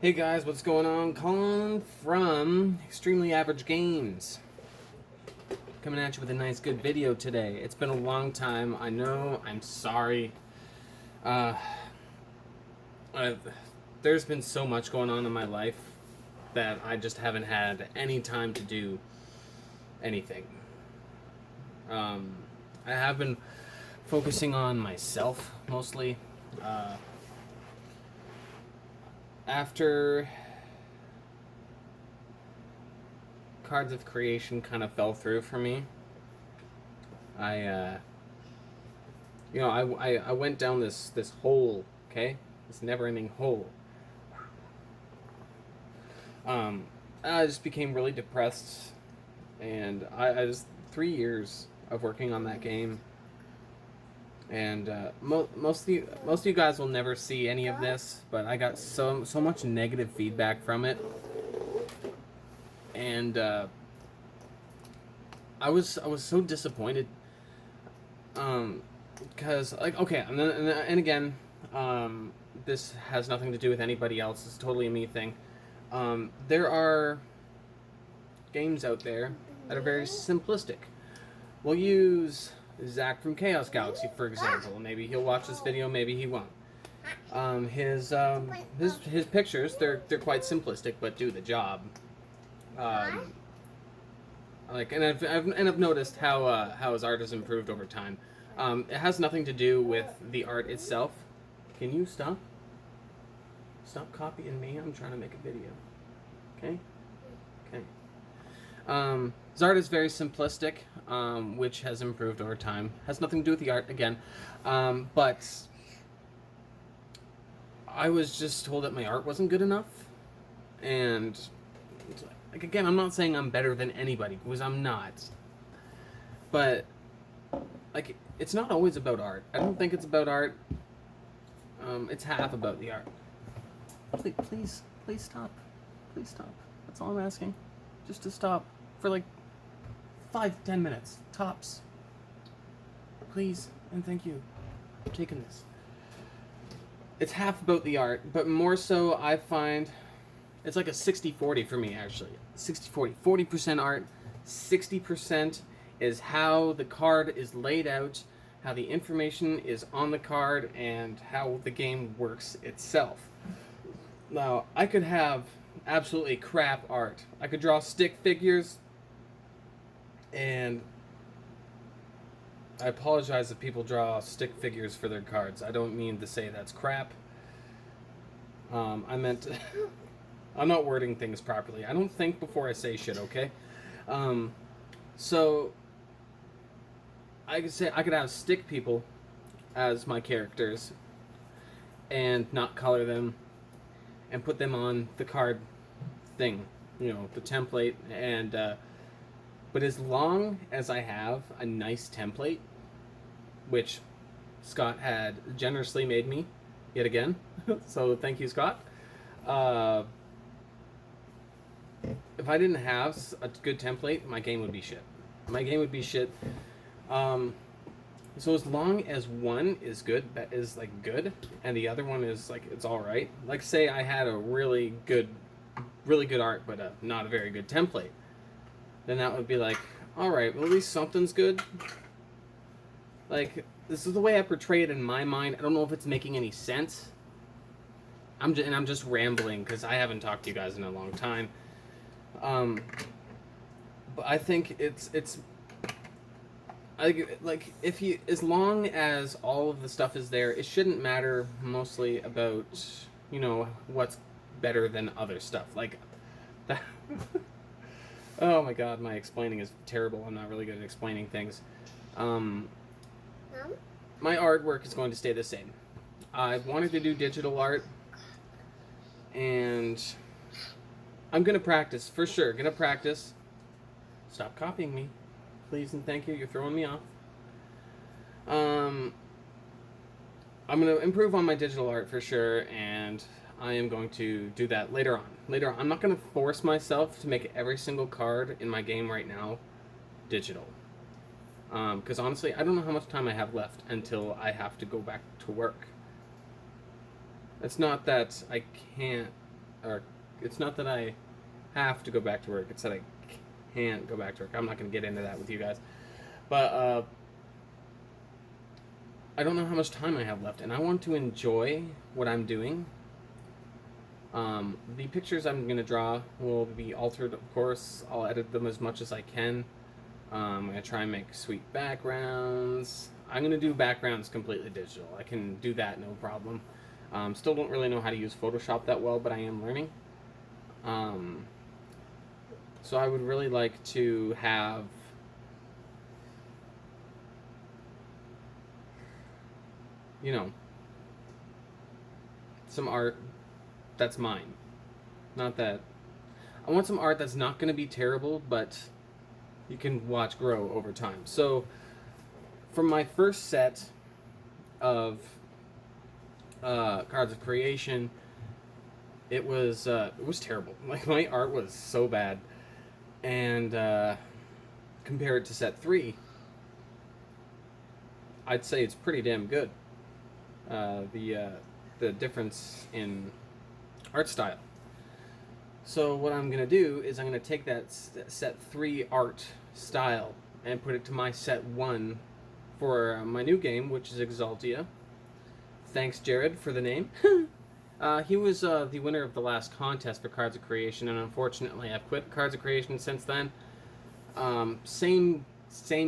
Hey guys, what's going on? Colin from Extremely Average Games. Coming at you with a nice good video today. It's been a long time, I know, I'm sorry. Uh, there's been so much going on in my life that I just haven't had any time to do anything. I have been focusing on myself mostly. After Cards of Creation kind of fell through for me, I went down this hole, okay, this never-ending hole. I just became really depressed, and I just 3 years of working on that game. And most of you guys will never see any of this, but I got so much negative feedback from it, and I was so disappointed. Because okay, and again, this has nothing to do with anybody else. It's totally a me thing. There are games out there that are very simplistic. We'll use Zach from Chaos Galaxy, for example. Maybe he'll watch this video, maybe he won't. His pictures, they're quite simplistic, but do the job. And I've noticed how his art has improved over time. It has nothing to do with the art itself. Can you stop? Stop copying me. I'm trying to make a video. Okay. Okay. His art is very simplistic, which has improved over time. Has nothing to do with the art, again. But I was just told that my art wasn't good enough. And, like, again, I'm not saying I'm better than anybody, because I'm not. But, like, it's not always about art. I don't think it's about art. It's half about the art. Please stop. Please stop. That's all I'm asking. Just to stop for like 5-10 minutes tops. Please and thank you for taking this. It's half about the art, but more so I find it's like a 60-40 for me, actually. 60-40. 40% art, 60% is how the card is laid out, how the information is on the card, and how the game works itself. Now, I could have absolutely crap art. I could draw stick figures, and I apologize if people draw stick figures for their cards. I don't mean to say that's crap. I meant to I'm not wording things properly. I don't think before I say shit, okay? So I could have stick people as my characters and not color them and put them on the card thing, the template, and but as long as I have a nice template, which Scott had generously made me yet again, so thank you, Scott. If I didn't have a good template, my game would be shit. My game would be shit. So as long as one is good, that is like good, and the other one is like it's all right. Like say I had a really good art, but not a very good template, then that would be like, all right, well at least something's good. Like this is the way I portray it in my mind. I don't know if it's making any sense. I'm just rambling because I haven't talked to you guys in a long time. But I think it's like if you, as long as all of the stuff is there, it shouldn't matter mostly about what's better than other stuff like that. Oh my god, my explaining is terrible. I'm not really good at explaining things. My artwork is going to stay the same. I wanted to do digital art, and I'm gonna practice for sure. Gonna practice. Stop copying me, please and thank you. You're throwing me off. I'm gonna improve on my digital art for sure, and I am going to do that later on. I'm not gonna force myself to make every single card in my game right now digital. Because honestly, I don't know how much time I have left until I have to go back to work. It's not that I can't or it's not that I have to go back to work. It's that I can't go back to work. I'm not going to get into that with you guys. But I don't know how much time I have left, and I want to enjoy what I'm doing. The pictures I'm going to draw will be altered, of course. I'll edit them as much as I can. I'm going to try and make sweet backgrounds. I'm going to do backgrounds completely digital. I can do that, no problem. Still don't really know how to use Photoshop that well, but I am learning. So I would really like to have some art that's mine. Not that I want some art that's not going to be terrible, but you can watch grow over time. So from my first set of cards of creation, it was terrible. Like, my art was so bad, and compared to set 3, I'd say it's pretty damn good. The difference in art style. So what I'm gonna do is I'm gonna take that set 3 art style and put it to my set 1 for my new game, which is Exaltia. Thanks, Jared, for the name. He was the winner of the last contest for Cards of Creation, and unfortunately I've quit Cards of Creation since then. Same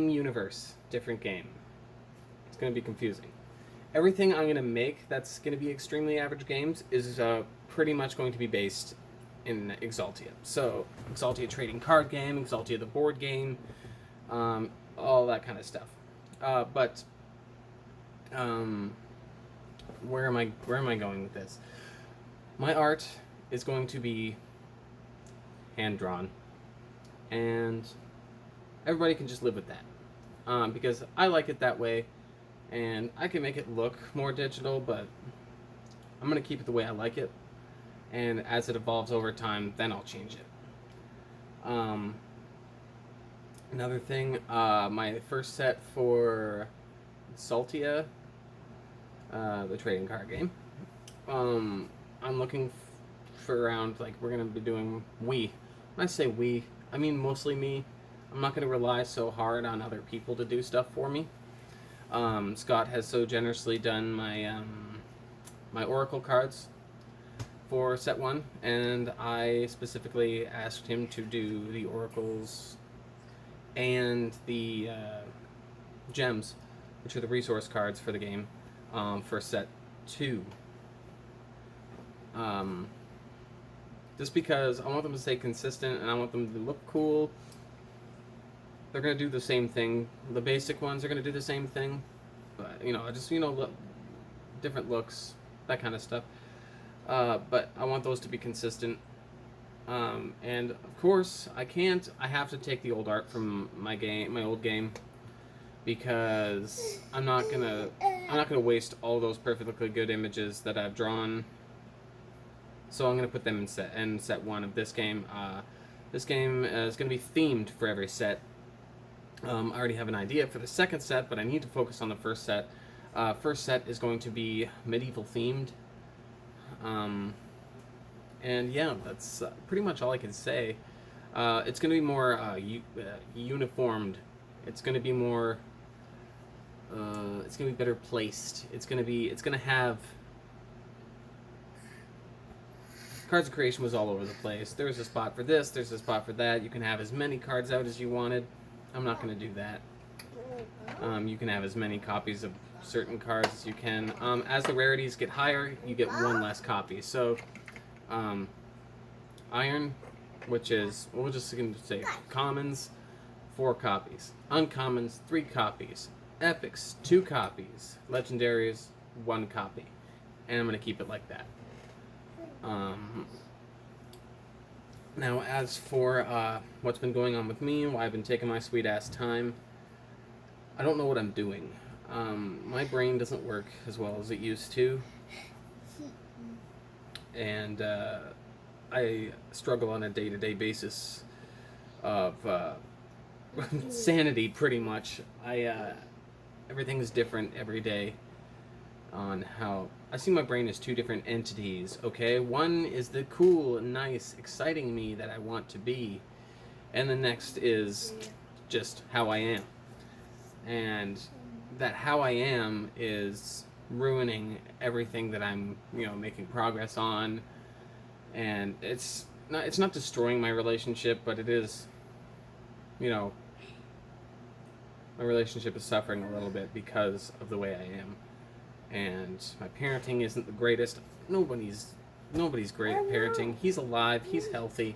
universe, different game. It's going to be confusing. Everything I'm going to make that's going to be extremely average games is pretty much going to be based in Exaltia. So, Exaltia trading card game, Exaltia the board game, all that kind of stuff. Where am I going with this? My art is going to be hand-drawn, and everybody can just live with that, because I like it that way, and I can make it look more digital, but I'm going to keep it the way I like it, and as it evolves over time, then I'll change it. Another thing, my first set for Saltia, the trading card game, I'm looking for around, like, we're going to be doing we. When I say we, I mean mostly me. I'm not going to rely so hard on other people to do stuff for me. Scott has so generously done my my Oracle cards for set 1, and I specifically asked him to do the Oracles and the gems, which are the resource cards for the game, for set 2. Just because I want them to stay consistent and I want them to look cool. They're going to do the same thing. The basic ones are going to do the same thing. But, different looks, that kind of stuff. But I want those to be consistent. And, of course, I have to take the old art from my old game. Because I'm not gonna waste all those perfectly good images that I've drawn. So I'm gonna put them in set 1 of this game. This game is gonna be themed for every set. I already have an idea for the second set, but I need to focus on the first set. First set is going to be medieval themed. And yeah, that's pretty much all I can say. It's gonna be more uniformed. It's gonna be more. It's gonna be better placed. It's gonna have. Cards of Creation was all over the place. There's a spot for this, there's a spot for that. You can have as many cards out as you wanted. I'm not going to do that. You can have as many copies of certain cards as you can. As the rarities get higher, you get one less copy. So, Iron, which is, we're just going to say commons, 4 copies. Uncommons, 3 copies. Epics, 2 copies. Legendaries, 1 copy. And I'm going to keep it like that. Now, as for what's been going on with me, why I've been taking my sweet-ass time, I don't know what I'm doing. My brain doesn't work as well as it used to, and I struggle on a day-to-day basis of sanity, pretty much. Everything's different every day. on how I see my brain as two different entities, okay? One is the cool, nice, exciting me that I want to be, and the next is just how I am. And that how I am is ruining everything that I'm, making progress on. And it's not destroying my relationship, but it is, my relationship is suffering a little bit because of the way I am. And my parenting isn't the greatest. Nobody's great at parenting. He's alive, he's healthy.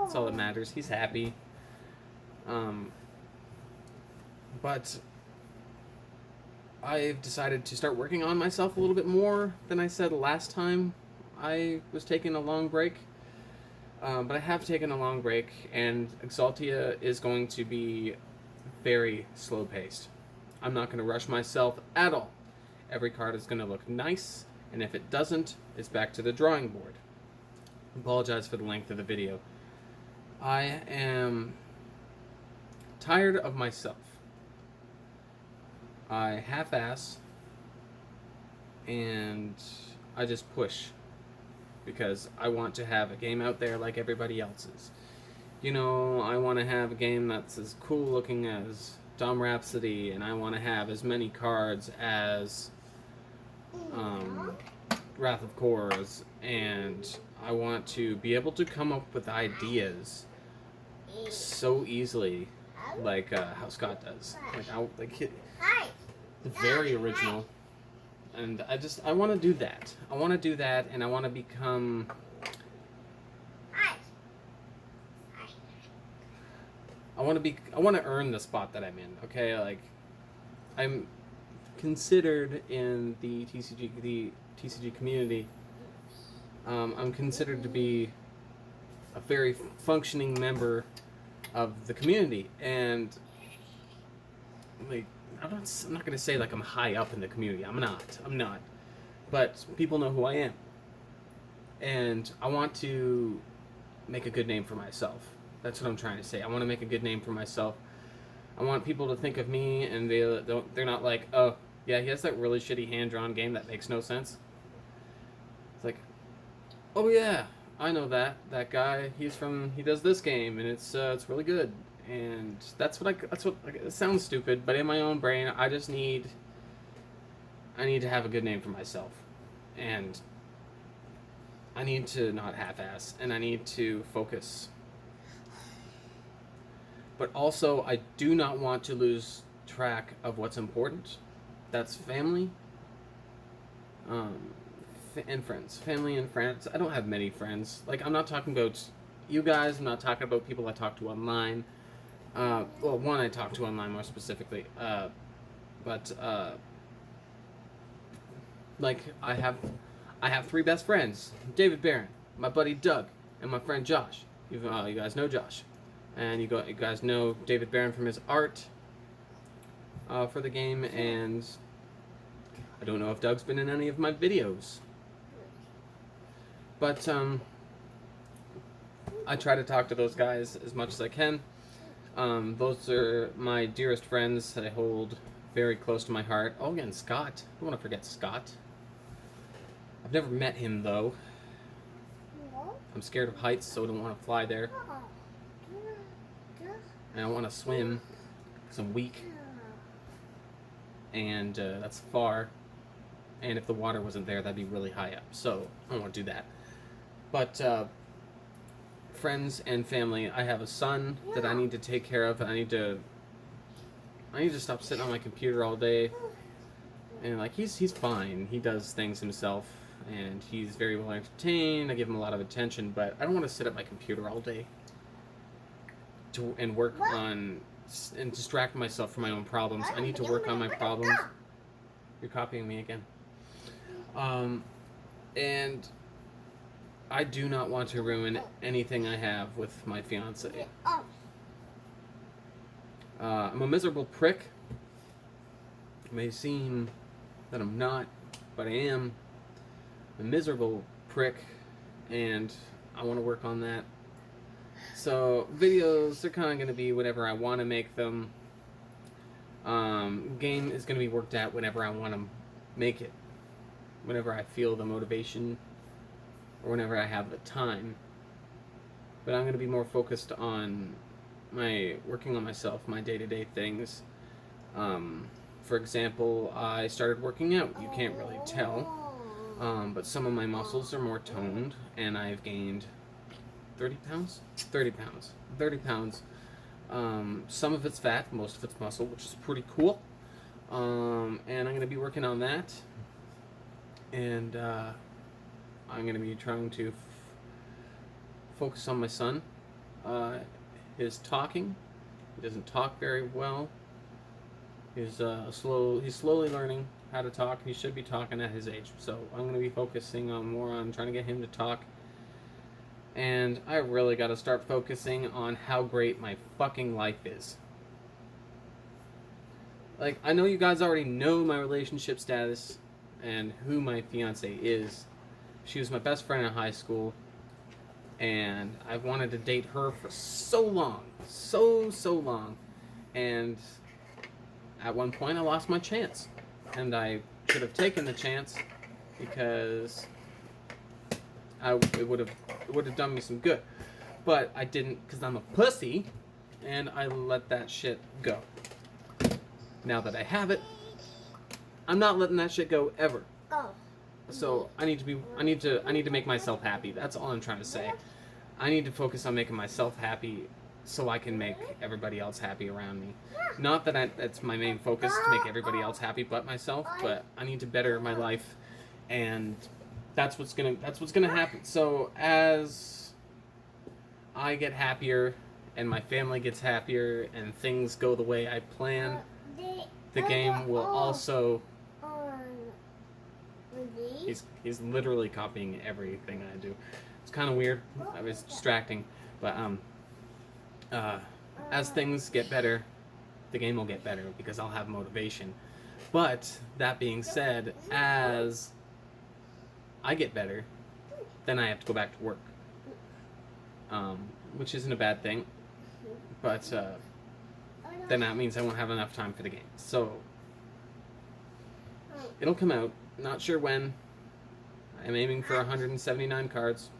That's all that matters. He's happy. But I've decided to start working on myself a little bit more than I said last time I was taking a long break. But I have taken a long break, and Exaltia is going to be very slow-paced. I'm not going to rush myself at all. Every card is going to look nice, and if it doesn't, it's back to the drawing board. I apologize for the length of the video. I am tired of myself. I half-ass, and I just push, because I want to have a game out there like everybody else's. I want to have a game that's as cool looking as Dom Rhapsody, and I want to have as many cards as Wrath of Kors, and I want to be able to come up with ideas so easily, like how Scott does. Very original. And I want to do that. I want to do that, and I want to become... I want to earn the spot that I'm in, okay? Like, I'm considered in the TCG community. I'm considered to be a very functioning member of the community, and like, I'm not going to say like I'm high up in the community. I'm not. But people know who I am. And I want to make a good name for myself. That's what I'm trying to say. I want to make a good name for myself. I want people to think of me, and they're not like, oh, yeah, he has that really shitty hand-drawn game that makes no sense. It's like, oh yeah, I know that guy. He does this game, and it's really good. And it sounds stupid, but in my own brain, I need to have a good name for myself. And I need to not half-ass, and I need to focus. But also, I do not want to lose track of what's important. That's family, and friends. Family and friends. I don't have many friends. Like, I'm not talking about you guys. I'm not talking about people I talk to online. One I talk to online more specifically. Like, I have 3 best friends: David Barron, my buddy Doug, and my friend Josh. You guys know Josh, and you guys know David Barron from his art for the game. And I don't know if Doug's been in any of my videos, but I try to talk to those guys as much as I can. Those are my dearest friends that I hold very close to my heart. Oh, again, Scott. I don't want to forget Scott. I've never met him, though. I'm scared of heights, so I don't want to fly there. And I want to swim, because I'm weak. And that's far. And if the water wasn't there, that'd be really high up. So I don't want to do that. But friends and family. I have a son that I need to take care of. I need to stop sitting on my computer all day. And like, he's fine. He does things himself, and he's very well entertained. I give him a lot of attention, but I don't want to sit at my computer all day and work on and distract myself from my own problems. I need to work on my problems. You're copying me again. And I do not want to ruin anything I have with my fiance. I'm a miserable prick. It may seem that I'm not, but I am a miserable prick, and I want to work on that. So videos are kind of going to be whenever I want to make them. Game is going to be worked out whenever I want to make it. whenever I feel the motivation or whenever I have the time. But I'm going to be more focused on my working on myself, my day-to-day things. For example, I started working out. You can't really tell, but some of my muscles are more toned, and I've gained 30 pounds? 30 pounds. 30 pounds. Some of it's fat, most of it's muscle, which is pretty cool. And I'm going to be working on that. And I'm going to be trying to focus on my son. His talking. He doesn't talk very well. He's slowly learning how to talk. He should be talking at his age. So I'm going to be focusing more on trying to get him to talk. And I really got to start focusing on how great my fucking life is. Like, I know you guys already know my relationship status and who my fiance is. She was my best friend in high school. And I've wanted to date her for so long. So long. And at one point I lost my chance. And I should have taken the chance because it would have done me some good. But I didn't because I'm a pussy, and I let that shit go. Now that I have it, I'm not letting that shit go ever. So I need to make myself happy. That's all I'm trying to say. I need to focus on making myself happy so I can make everybody else happy around me. Not that that's my main focus, to make everybody else happy but myself, but I need to better my life, and that's what's gonna happen. So as I get happier and my family gets happier and things go the way I plan, the game will also. He's literally copying everything I do. It's kind of weird. I was distracting, but as things get better, the game will get better because I'll have motivation. But that being said, as I get better, then I have to go back to work, which isn't a bad thing. But then that means I won't have enough time for the game. So it'll come out. Not sure when. I'm aiming for 179 cards.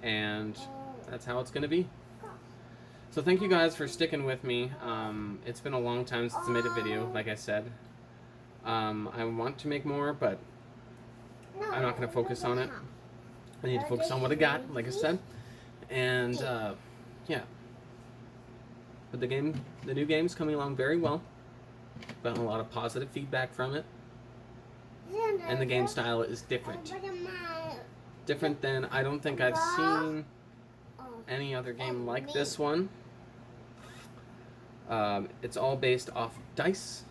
And that's how it's going to be. So thank you guys for sticking with me. It's been a long time since I made a video, like I said. I want to make more, but I'm not going to focus on it. I need to focus on what I got, like I said. And, yeah. But the new game's coming along very well. Gotten a lot of positive feedback from it. And the game style is different. Different than, I don't think I've seen any other game like this one. It's all based off dice.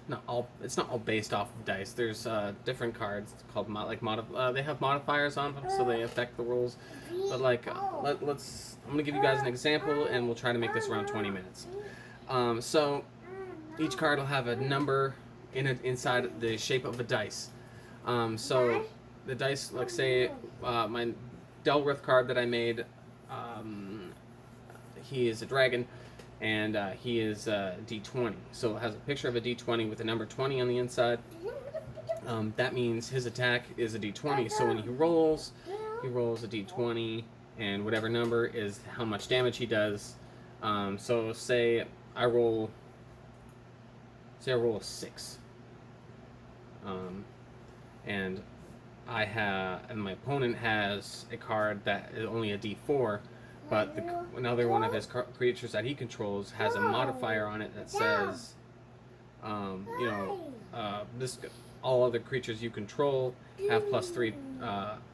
It's not all based off of dice. There's different cards called they have modifiers on them, so they affect the rules. But like, I'm gonna give you guys an example, and we'll try to make this around 20 minutes. So each card will have a number inside the shape of a dice. So the dice, like say, my Delrith card that I made, he is a dragon, and he is a D20. So it has a picture of a D20 with the number 20 on the inside. That means his attack is a D20. So when he rolls a D20, and whatever number is how much damage he does. So say I roll a 6. And my opponent has a card that is only a D4, but another one of his creatures that he controls has a modifier on it that says, all other creatures you control have +3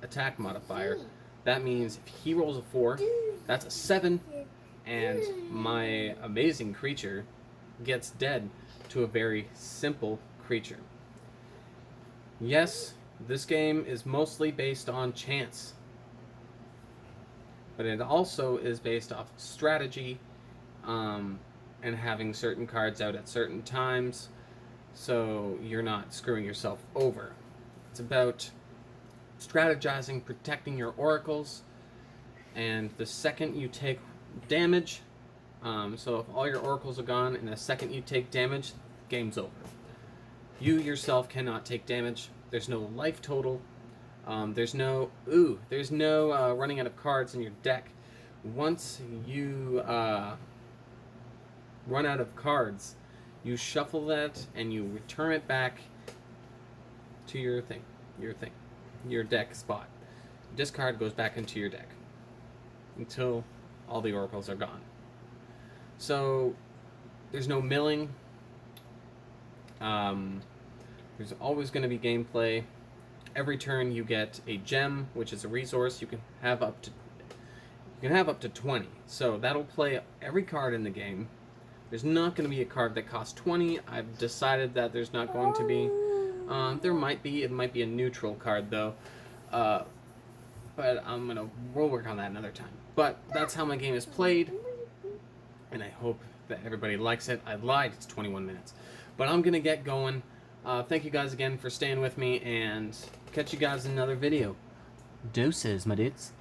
attack modifier. That means if he rolls a 4, that's a 7, and my amazing creature gets dead to a very simple creature. Yes, this game is mostly based on chance, but it also is based off strategy, and having certain cards out at certain times, so you're not screwing yourself over. It's about strategizing, protecting your oracles, and the second you take damage, so if all your oracles are gone and the second you take damage, game's over. You yourself cannot take damage. There's no life total. There's no running out of cards in your deck. Once you run out of cards, you shuffle that and you return it back to your deck spot. Discard goes back into your deck until all the oracles are gone. So there's no milling. There's always going to be gameplay. Every turn you get a gem, which is a resource. You can have up to 20. So that'll play every card in the game. There's not going to be a card that costs 20. I've decided that there's not going to be. There might be. It might be a neutral card though. But we'll work on that another time. But that's how my game is played, and I hope that everybody likes it. I lied. It's 21 minutes, but I'm gonna get going. Thank you guys again for staying with me, and catch you guys in another video. Deuces, my dudes.